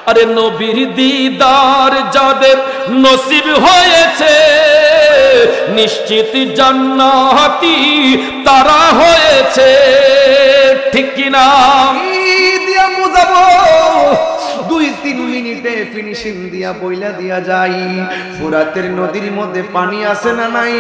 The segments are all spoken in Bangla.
আরে নবীর দিদার যাদের নসিব হয়েছে নিশ্চিত জান্নাতি তারা হয়েছে। ঠিক কিনা? দিয়া বুঝাবো 2-3 মিনিটে ফিনিশিং দিয়া বইলা দিয়া যাই। ফুরাতের নদীর মধ্যে পানি আছে না নাই?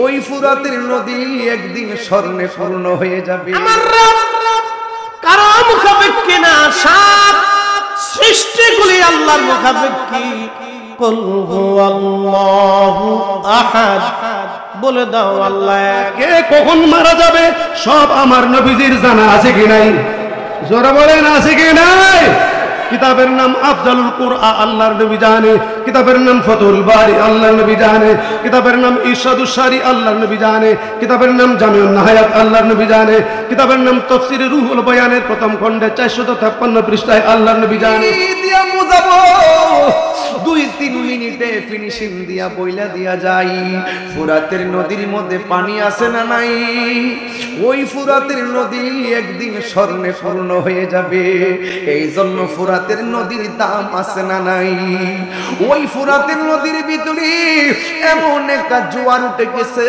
ওই ফুরাতের নদী একদিন স্বর্ণে পূর্ণ হয়ে যাবে। আমার রব কারো মুখাপেক্ষী না, সব সৃষ্টিগুলি আল্লাহর মুখাপেক্ষী। কুল হুয়াল্লাহু আহাদ, বলে দাও আল্লাহ কে কখন মারা যাবে সব আমার নবীজির জানা আছে কি নাই? জোরে বলেন আছে কি নাই? কিতাবের নাম আফজালুল কুরআন, আল্লাহর নবী জানে। কিতাবের নাম ফতুল বারি, আল্লাহর নবী জানে। কিতাবের নাম ইরশাদুশ শারি, আল্লাহর নবী জানে। কিতাবের নাম জামিউন নাহায়াত, আল্লাহর নবী জানে। কিতাবের নাম তাফসীরে রুহুল বয়ানের প্রথম খণ্ডে 453 পৃষ্ঠায় আল্লাহর নবী জানে। দিয়া বুঝাবো 2-3 মিনিটে ফিনিশিং দিয়া বইলা দিয়া যাই। ফুরাতের নদীর মধ্যে পানি আছে না নাই? ওই ফুরাতের নদী একদিন স্বর্ণে পূর্ণ হয়ে যাবে। এই জন্য ফুরাতের নদীর দাম আছে না নাই? ওই ফুরাতের নদীর ভিতরে এমন একটা জোয়ার উঠে গেছে,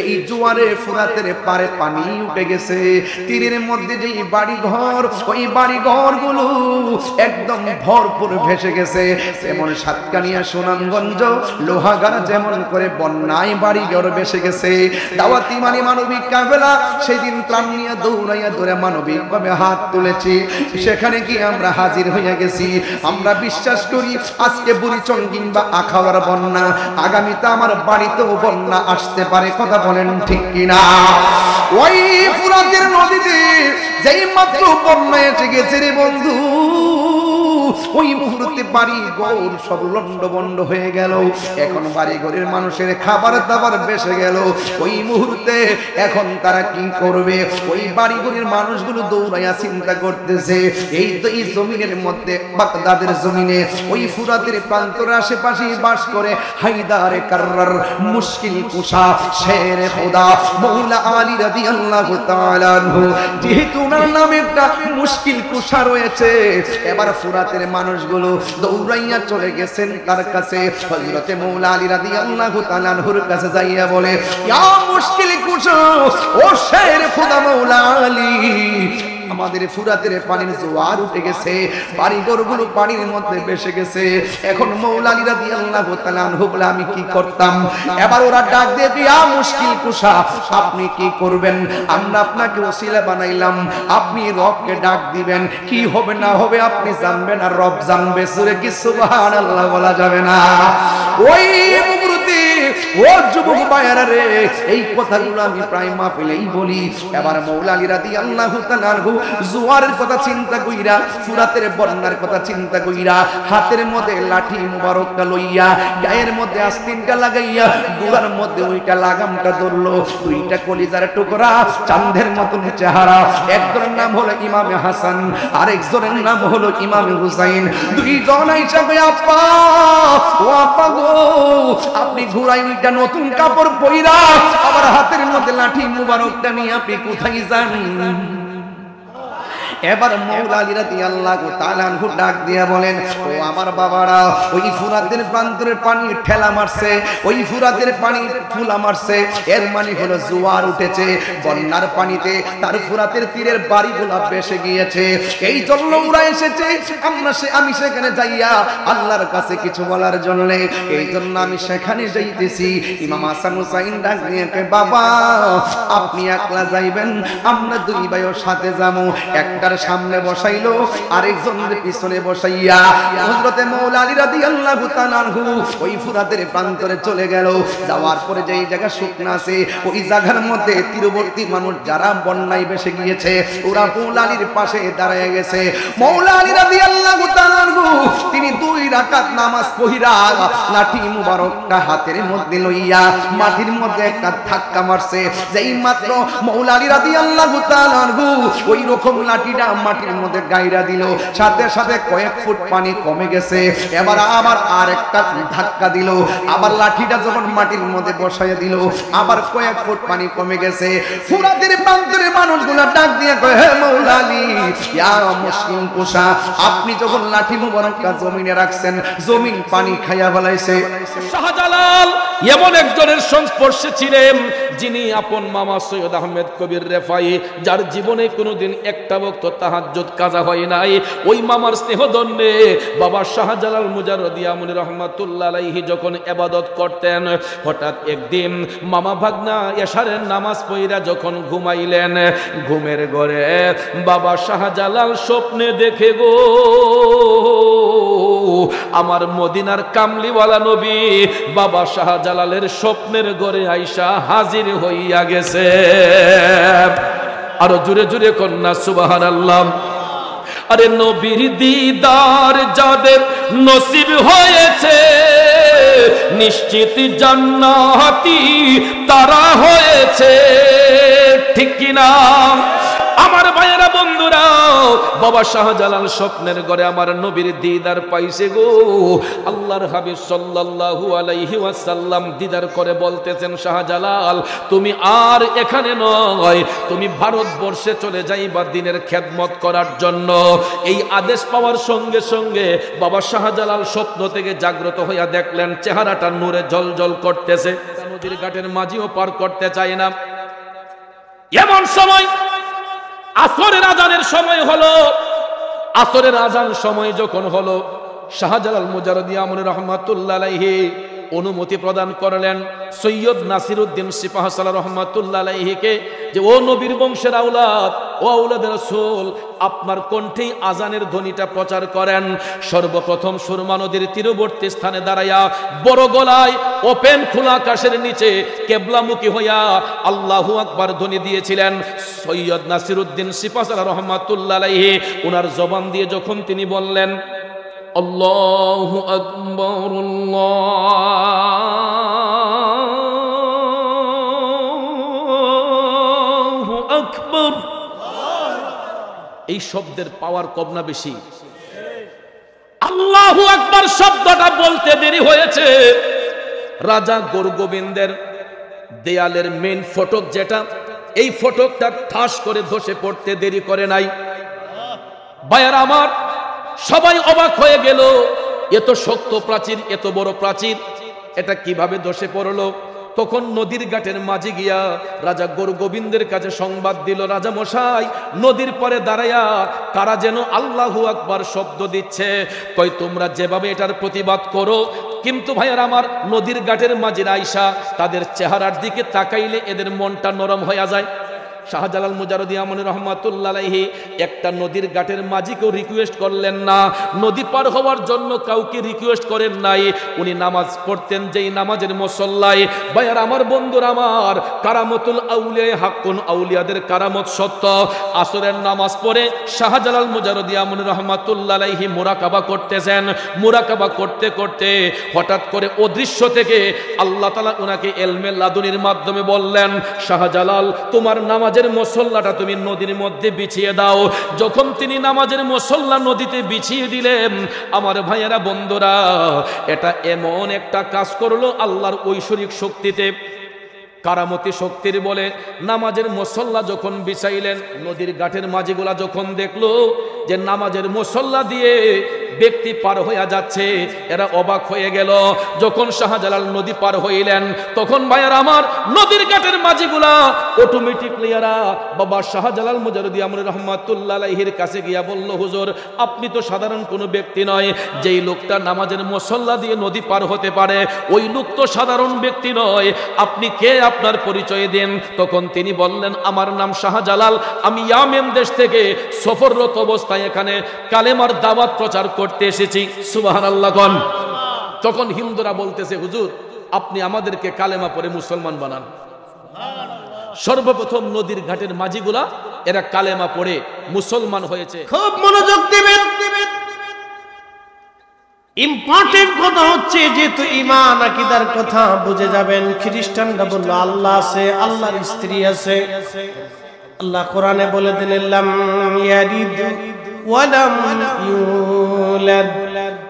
এই জোয়ারে ফুরাতের পারে পানি উঠে গেছে। তীরের মধ্যে যে বাড়ি ঘর, ওই বাড়ি ঘর গুলো একদম ভরপুর ভেসে গেছে। যেমন সাতকানিয়া, সুনামগঞ্জ, লোহাগাড়া যেমন করে বন্যায় বাড়ি ঘর ভেসে গেছে। দাওয়াতি মানে মানবিক কাফেলা সেদিন ত্রাণ নিয়ে দৌড়াইয়া ধরে মানবিক ভাবে হাত তুলেছি। সেখানে কি আমরা হাজির হয়ে গেছি। আমরা বিশ্বাস করি আজকে বুড়িচং কিংবা আখাউড়ার বন্যা, আগামীতে আমার বাড়িতেও বন্যা আসতে পারে। কথা বলেন ঠিক কিনা? ওই ফুরাতের নদীতে যেই মাত্র বন্যা এসে গেছে রে বন্ধু, ওই মুহূর্তে বাড়ি ঘর সব লন্ডভন্ড হয়ে গেল। এখন বাড়ি ঘরের মানুষের খাবার দাবার বেসে গেল। ওই মুহূর্তে এখন তারা কি করবে? ওই বাড়ি ঘরের মানুষগুলো দৌড়াইয়া চিন্তা করতেছে, এই তো এই জমিনের মধ্যে বাগদাদের জমিনে ওই ফুরাতের প্রান্তর আশেপাশে বাস করে হায়দারে কাররার মুশকিল কুশা শের খোদা মৌলা আলী রাদিয়াল্লাহু তাআলা আনহু। যেহেতু ওনার নামে একটা মুশকিল কুশা রয়েছে, এবার ফুরাতের মানুষগুলো দৌড়াইয়া চলে গেছেন তার কাছে। হযরতে মৌলা আলী রাদিয়াল্লাহু তাআলা আনহুর কাছে যাইয়া বলে, ইয়া মুশকিল কুশা, ও শের খোদা মৌলা আলী, আমাদের ফুরাতের পানির জোয়ার উঠে গেছে, বাড়িঘরগুলো পানির মধ্যে ভেসে গেছে। এখন মৌলা আলী রাদিয়াল্লাহু তাআলা আনহু বলে, আমি কি করতাম? এবার ওরা ডাক দিয়ে, ইয়া মুশকিল কুশা, আপনি কি করবেন? আমরা আপনাকে ওসিলা বানাইলাম, আপনি রবকে ডাক দিবেন, কি হবে না হবে আপনি জানবেন আর রব জানবে। সূরা কি সুবহানাল্লাহ বলা যাবে না? ওই মুহূর্তে ও যুবক ভাইরা রে, এই কথাগুলো আমি প্রায় মাহফিলেই বলি। এবার মৌলা আলী রাদিয়াল্লাহু তাআলা আনহু জোয়ারের কথা চিন্তা কইরা, ফুরাতের বন্যার কথা চিন্তা কইরা, হাতের মধ্যে লাঠি মুবারকটা লইয়া, গায়ের মধ্যে আস্তিনটা লাগাইয়া, গোড়ার মধ্যে ওইটা লাগামটা ধরলো। দুইটা কলিজার টুকরা, চাঁদের মতন চেহারা। একজনের নাম হলো ইমামে হাসান, আরেকজনের নাম হলো ইমামে হুসাইন। দুইজন আইসা কই, আপা ও আপা গো, আপনি ঘোড়ায় ওইটা নতুন কাপড় পইরা আবার হাতের মধ্যে লাঠি মুবারকটা নিয়ে আপনি কোথায় যান? এবার মৌলা আলী রাদিয়াল্লাহু তাআলা আনহু ডাক দিয়া বলেন, ও আমার বাবারা, ওই ফুরাতের প্রান্তরের পানি ঠেলা মারছে, ওই ফুরাতের পানি ফুলা মারছে, এর মানে হলো জোয়ার উঠেছে। বন্যার পানিতে তার ফুরাতের তীরের বাড়িগুলো ভেসে গিয়েছে। এই জন্য ওরা এসেছে, আমি সেখানে যাইয়া আল্লাহর কাছে কিছু বলার জন্য, এই জন্য আমি সেখানে যাইতেছি। ইমাম হাসান হুসাইন ডাক দিয়ে, বাবা আপনি একলা যাইবেন, আমরা দুই ভাইও সাথে যাবো। একটা সামনে বসাইলো, আরেকজনের পিছনে বসাইয়া হযরতে মৌলা আলী রাদিয়াল্লাহু তাআলা আনহু ওই ফুরাতের প্রান্তরে চলে গেল। যাওয়ার পরে যেই জায়গা শুকনা আছে, ওই জায়গার মধ্যে তীরবর্তী মানুষ যারা বন্যায় ভেসে গিয়েছে, ওরা মৌলা আলীর পাশে দাঁড়িয়ে গেছে। মৌলা আলী রাদিয়াল্লাহু তাআলা আনহু তিনি তিনি 2 রাকাত নামাজ পড়িরা লাঠি মুবারকটা হাতের মধ্যে লইয়া মাটির মধ্যে একটা ধাক্কা মারছে। যেই মাত্র মাওলা আলী রাদিয়াল্লাহু তাআলা আনহু ওই রকম লাঠিটা মাটির মধ্যে গাইরা দিল, সাথে সাথে কয়েক ফুট পানি কমে গেছে। এবার আবার আরেকটা ধাক্কা দিল, আবার লাঠিটা যখন মাটির মধ্যে বসাইয়া দিল আবার কয়েক ফুট পানি কমে গেছে। ফুরাতের প্রান্তরের মানুষগুলা ডাক দিয়ে কয়, হে মাওলা আলী, ইয়া মুশকিল কুশা, আপনি যখন লাঠি মুবারকটা জমিনে রাখছেন জমিন পানি খাইয়া ফেলাইছে। শাহজালাল এমন একজনের সংস্পর্শে ছিলেন যিনি আপন মামা সৈয়দ আহমেদ কবির রেফাই, যার জীবনে কোনোদিন একটা ওয়াক্ত তাহাজ্জুদ কাজা হয় নাই। ওই মামার স্নেহদণ্ডে বাবা শাহজালাল মুজাররদি আমনি রহমাতুল্লাহ আলাইহি যখন ইবাদত করতেন, হঠাৎ একদিন মামা ভাগনা এশারের নামাজ পড়িরা যখন ঘুমাইলেন, ঘুমের ঘরে বাবা শাহজালাল স্বপ্নে দেখে গো আমার মদিনার কামলিওয়ালা নবী বাবা শাহজালালের স্বপ্নের ঘরে আইসা হাজির হইয়া গেছে। আরো জোরে জোরে কন্যা সুবহানাল্লাহ। আরে নবীর দিদার যাদের নসিব হয়েছে নিশ্চিত জান্নাতি তারা হয়েছে, ঠিক কিনা আমার ভাইয়েরা বন্ধুরা? বাবা শাহজালাল স্বপ্নের ঘরে আমার নবীর দিদার পাইছে গো। আল্লাহর হাবিব সাল্লাল্লাহু আলাইহি ওয়াসাল্লাম দিদার করে বলতেছেন, শাহজালাল তুমি আর এখানে নয়, তুমি ভারতবর্ষে চলে যাইবা দ্বীনের খেদমত করার জন্য। এই আদেশ পাওয়ার সঙ্গে সঙ্গে বাবা শাহজালাল স্বপ্ন থেকে জাগ্রত হইয়া দেখলেন চেহারাটা নূরে জ্বলজ্বল করতেছে। নদীর ঘাটের মাঝিও পার করতে চায় না। এমন সময় আসরের আজানের সময় হলো। আসরের আজান সময় যখন হলো, শাহজালাল মুজাররদি আমনি রহমাতুল্লাহ আলাইহি অনুমতি প্রদান করলেন সৈয়দ নাসিরউদ্দিন সিপাহসালাহ রহমাতুল্লাহ আলাইহিকে যে ও নবীর বংশের আওলাদ, ও আওলাদের রাসূল, আপনার কণ্ঠেই আজানের ধ্বনিটা প্রচার করেন। সর্বপ্রথম সুরমা নদীর তীরবর্তী স্থানে দাঁড়াইয়া বড় গলায় ওপেন খোলা আকাশের নিচে কেবলামুখী হইয়া আল্লাহু আকবার ধ্বনি দিয়েছিলেন সৈয়দ নাসিরউদ্দিন সিপাহসালাহ রহমাতুল্লাহ আলাইহি। ওনার জবান দিয়ে যখন তিনি বললেন আল্লাহু আকবার আল্লাহু আকবার, এই শব্দের পাওয়ার কম না বেশি? আল্লাহু আকবার শব্দটা বলতে দেরি হয়েছে। রাজা গোরগোবিন্দের দেয়ালের মেইন ফটক যেটা, এই ফটকটা ঠাস করে ধসে পড়তে দেরি করে নাই। ভাইয়ারা আমার, সবাই অবাক হয়ে গেল, এত শক্ত প্রাচীর, এত বড় প্রাচীর, এটা কিভাবে ধসে পড়লো? তখন নদীর ঘাটের মাঝে গিয়া রাজা গোরগোবিন্দের কাছে সংবাদ দিল, রাজা মশাই, নদীর পরে দাঁড়াইয়া তারা যেন আল্লাহু আকবার শব্দ দিচ্ছে, কই তোমরা যেভাবে এটার প্রতিবাদ করো, কিন্তু ভাইয়ার আমার নদীর ঘাটের মাঝে আইসা তাদের চেহারার দিকে তাকাইলে এদের মনটা নরম হয়ে যায়। শাহজালাল মুজাররদি আমনি রহমাতুল্লাহ আলাইহি একটা নদীর ঘাটের মাঝিকেও রিকোয়েস্ট করলেন না, নদী পার হওয়ার জন্য কাউকে রিকোয়েস্ট করেন নাই। উনি নামাজ পড়তেন যেই নামাজের মুসল্লায়। ভাইয়ার আমার, বন্ধুরা আমার, কারামতুল আউলিয়া হাক্কুন, আউলিয়াদের কারামত সত্য। আসরের নামাজ পড়ে শাহজালাল মুজাররদি আমনি রহমাতুল্লাহ আলাইহি মুরাকাবা করতেছেন। মুরাকাবা করতে করতে হঠাৎ করে অদৃশ্য থেকে আল্লাহ তাআলা উনাকে ইলমে লাদুনির মাধ্যমে বললেন, শাহজালাল তোমার নামাজের মুসল্লাটা তুমি নদীর মধ্যে বিছিয়ে দাও। যখন তিনি নামাজের মুসল্লা নদীতে বিছিয়ে দিলেন, আমার ভাইয়েরা বন্ধুরা, এটা এমন একটা কাজ করলো আল্লাহর ঐশ্বরিক শক্তিতে, কারামতি শক্তির বলে। নামাজের মুসল্লা যখন বিছাইলেন, নদীর ঘাটের মাঝিগুলা যখন দেখলো যে নামাজের মুসল্লা দিয়ে ব্যক্তি পার হয়ে যাচ্ছে, এরা অবাক হয়ে গেল। যখন শাহজালাল নদী পার হইলেন, তখন ভাইয়ার আমার, নদীর ঘাটের মাঝিগুলা অটোমেটিকলি এরা বাবা শাহজালাল মুজাররদি আমনি রহমাতুল্লাহ আলাইহির কাছে গিয়া বলল, হুজুর আপনি তো সাধারণ কোনো ব্যক্তি নয়, যেই লোকটা নামাজের মুসল্লা দিয়ে নদী পার হতে পারে ওই লোক তো সাধারণ ব্যক্তি নয়, আপনি কে, আপনার পরিচয় দেন। তখন তিনি বললেন, আমার নাম শাহজালাল, আমি ইয়ামেন দেশ থেকে সফররত অবস্থায় এখানে কালেমার দাওয়াত প্রচার করতে এসেছি। সুবহানাল্লাহ। তখন হিন্দুরা বলতেছে, হুজুর আপনি আমাদেরকে কালেমা পড়ে মুসলমান বানান। সর্বপ্রথম নদীর ঘাটের মাঝিগুলা এরা কালেমা পড়ে মুসলমান হয়েছে। খুব মনোযোগ দিবেন। ইম্পর্টেন্ট কথা হচ্ছে যেহেতু ঈমান আকীদার কথা বুঝে যাবেন। খ্রিস্টানরা বলল আল্লাহ আছে, আল্লাহর স্ত্রী আছে। আল্লাহ কোরআনে বলে দিলেন লাম ইয়ালিদ ওয়া লাম ইউলাদ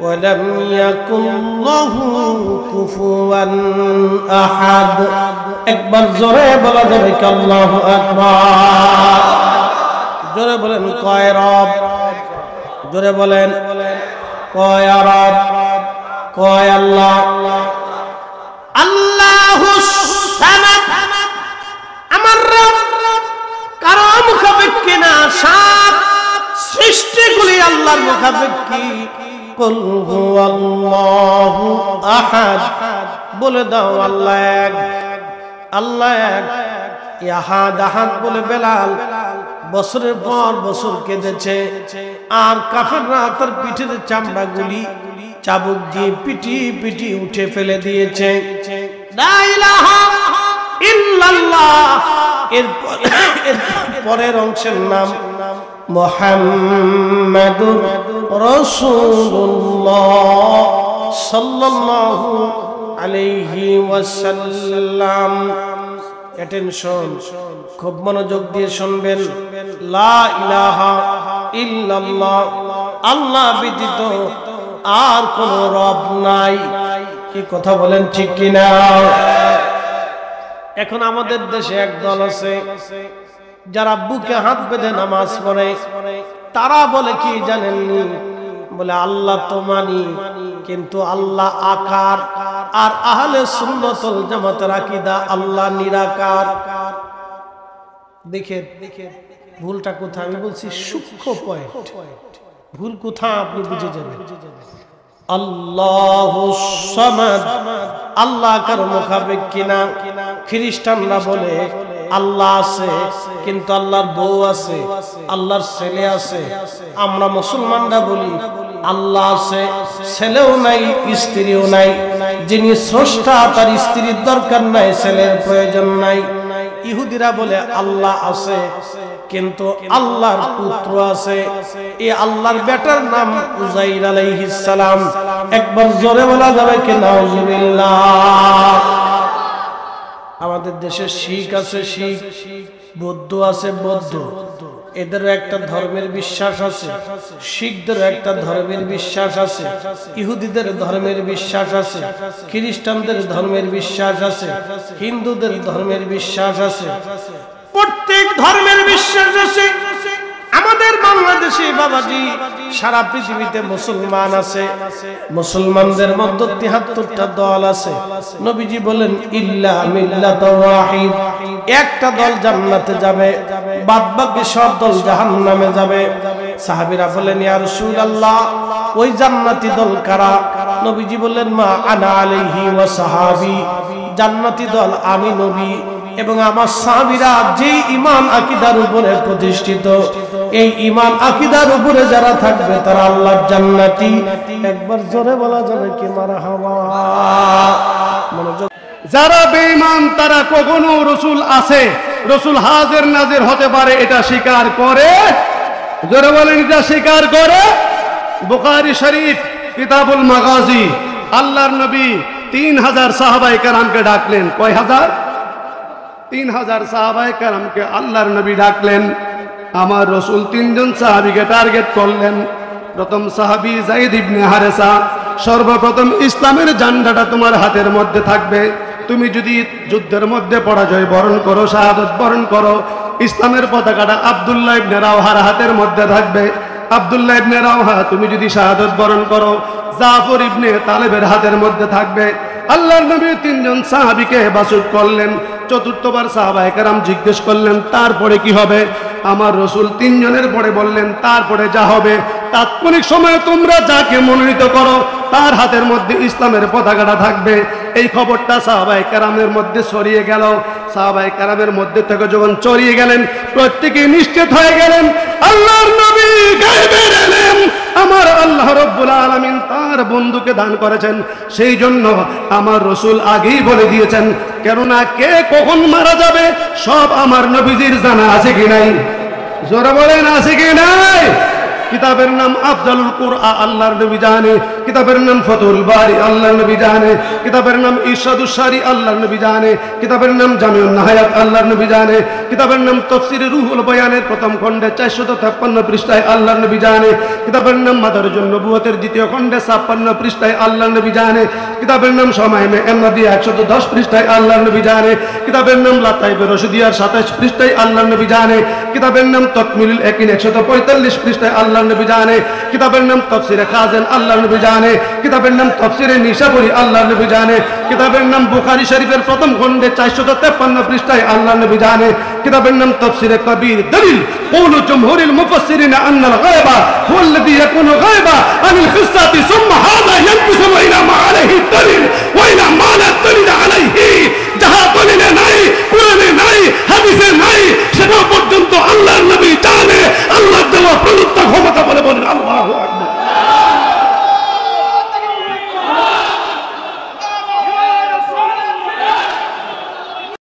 ওয়া লাম ইয়াকুল লাহু কুফুয়ান আহাদ। একবার জোরে বলা যাবে কি আল্লাহু আকবার? জোরে বলেন কয় রব? জোরে বলেন কয় রব? কয় আল্লাহ? আল্লাহুস সামাদ আমার রব কারো মুখাপেক্ষী না, সব সৃষ্টিগুলি আল্লাহর মুখাপেক্ষী। কুল হুয়াল্লাহু আহাদ, বলে দাও আল্লাহ এক, আল্লাহ এক। আহাদ আহাদ বলে বেলাল বছরের পর বছর কেঁদেছে, আর কাফেররা তার পিঠের চামড়াগুলি চাবুক দিয়ে পিটি পিটি উঠে ফেলে দিয়েছে। লা ইলাহা ইল্লাল্লাহ। এর পরের অংশের নাম মুহাম্মাদুর রাসূলুল্লাহ সাল্লাল্লাহু আলাইহি ওয়াসাল্লাম। অ্যাটেনশন, খুব মনোযোগ দিয়ে শুনবেন। লা ইলাহা ইল্লাল্লাহ, আল্লাহ ব্যতীত আর কোন রব নাই। কি কথা বলেন ঠিক কিনা? এখন আমাদের দেশে এক দল আছে যারা বুকে হাত বেঁধে নামাজ পড়ে। তারা বলে কি জানেন? বলে আল্লাহ তো মানি, কিন্তু আল্লাহ আকার। আর আহলে সুন্নাত ওয়াল জামাতের আকীদা আল্লাহ নিরাকার। দেখেন ভুলটা কোথায়? আমি বলছি সূক্ষ্ম পয়েন্ট। ভুল কোথায় আপনি বুঝে যাবেন। আল্লাহুস সামাদ, আল্লাহ কার মুখাপেক্ষী না। খ্রিস্টানরা বলে আল্লাহ আছে, কিন্তু আল্লাহর বউ আছে, আল্লাহর ছেলে আছে। আমরা মুসলমানরা বলি আল্লাহ আছে, ছেলেও নাই, স্ত্রীও নাই। যিনি স্রষ্টা তার স্ত্রীর দরকার নাই, ছেলের প্রয়োজন নাই। ইহুদিরা বলে আল্লাহ আছে, কিন্তু আল্লাহর পুত্র আছে। এই আল্লাহর বেটার নাম উযাইর আলাইহিস সালাম। একবার জোরে বলা যাবে কি নাউযুবিল্লাহ? আমাদের দেশে শিখ আছে, শিখ। বৌদ্ধ আছে, বৌদ্ধ। এদেরও একটা ধর্মের বিশ্বাস আছে। শিখদের একটা ধর্মের বিশ্বাস আছে, ইহুদিদের ধর্মের বিশ্বাস আছে, খ্রিস্টানদের ধর্মের বিশ্বাস আছে, হিন্দুদের ধর্মের বিশ্বাস আছে। প্রত্যেক ধর্মের বিশ্বাস আছে। আমাদের বাংলাদেশে বাবাজি সারা পৃথিবীতে মুসলমান আছে। মুসলমানদের মধ্যে ৭৩টা দল আছে। নবীজি বলেন ইল্লা মিল্লাতুন ওয়াহিদ, একটা দল জান্নাতে যাবে, বাদ বাকি সব দল জাহান্নামে যাবে। সাহাবীরা বলেন ইয়া রাসূলুল্লাহ, ওই জান্নাতি দল কারা? নবীজি বললেন মা আনা আলাইহি ওয়া সাহাবী, জান্নাতি দল আমি নবী এবং আমার সাহাবীরা যে ঈমান আকীদার উপরে প্রতিষ্ঠিত। এই ঈমান আকীদার উপরে যারা থাকবে তারা আল্লাহর জান্নাতি। একবার জোরে বলা যাবে কি মারহাবা? মনোযোগ। যারা বেঈমান তারা কখনো রসুল আছে, রসুল হাজির নাজির হতে পারে এটা স্বীকার করে। জোরে বলেন এটা স্বীকার করে। বুখারী শরীফ কিতাবুল মাগাজি, আল্লাহর নবী ৩০০০ সাহাবায়ে কেরামকে ডাকলেন। কয় হাজার? ৩০০০ সাহাবায়ে কেরামকে আল্লাহর নবী ডাকলেন। আমার রসুল ৩ জন সাহাবীকে টার্গেট করলেন। প্রথম সাহাবী যায়েদ ইবনে হারেসা। সর্বপ্রথম ইসলামের ঝান্ডাটা তোমার হাতের মধ্যে থাকবে। তুমি যদি যুদ্ধের মধ্যে পরাজয় বরণ করো, শাহাদত বরণ করো, ইসলামের পতাকাটা আব্দুল্লাহ ইবনে রাওহার হাতের মধ্যে থাকবে। আব্দুল্লাহ ইবনে রাওহা তুমি যদি শাহাদত বরণ করো, জাফর ইবনে তালেবের হাতের মধ্যে থাকবে। আল্লাহর নবী ৩ জন সাহাবীকে বাছুর করলেন। চতুর্থবার সাহাবায়ে কেরাম জিজ্ঞেস করলেন তারপরে কি হবে? আমার রসুল ৩ জনের পরে বললেন তারপরে যা হবে তাৎক্ষণিক সময়ে তোমরা যাকে মনোনীত করো তার হাতের মধ্যে ইসলামের পতাকাটা থাকবে। এই খবরটা সাহাবায়ে কেরামের মধ্যে ছড়িয়ে গেল। সাহাবায়ে কেরামের মধ্যে থেকে যখন ছড়িয়ে গেলেন, প্রত্যেকেই নিশ্চিত হয়ে গেলেন আল্লাহর নবী গায়বের ইলম আমার আল্লাহ রাব্বুল আলামিন তার বন্ধুকে দান করেছেন। সেই জন্য আমার রসুল আগেই বলে দিয়েছেন, কেননা কে কখন মারা যাবে সব আমার নবীজির জানা আছে কি নাই? জোরে বলেন আছে কি নাই? কিতাবের নাম আফজালুল কুরআন, আল্লাহর নবী জানে। কিতাবের নাম ফতুল বারি আল্লাহর নবী জানে, কিতাবের নাম ইরশাদুস সারি আল্লাহর নবী জানে, কিতাবের নাম জামিউন নাহায়াত আল্লাহর নবী জানে, কিতাবের নাম তাফসীর রুহুল বয়ানের প্রথম খণ্ডে 453 পৃষ্ঠায় আল্লাহর নবী জানে, কিতাবের নাম মাদারুজুন নবুয়তের দ্বিতীয় খণ্ডে 56 পৃষ্ঠায় আল্লাহর নবী জানে, কিতাবের নাম শামাইমে এমনাদিয়া 110 পৃষ্ঠায় আল্লাহর নবী জানে, কিতাবের নাম লাতাইবে রশিদিয়ার 27 পৃষ্ঠায় আল্লাহর নবী জানে, কিতাবের নাম তাকমিলুল ইয়াকিন 145 পৃষ্ঠায় আল্লাহর নবী জানে, কিতাবের নাম তাফসীরে খাজেন আল্লাহর নবী জানে, কিতাবের নাম তাফসীরে নিশাপুরি আল্লাহর নবী জানে, কিতাবের নাম বুখারী শরীফের প্রথম খণ্ডে 453 পৃষ্ঠায় আল্লাহর নবী জানে, কিতাবের নাম তাফসীরে কবির দলিল কওলু জমহুরিল মুফাসসিরিন আন্নাল গায়বা হুয়া আল্লাযী ইয়াকুনু গায়বা আনিল খিসাতি সুম্মা হাযা ইয়ানকুসু ইলা মা আলাইহি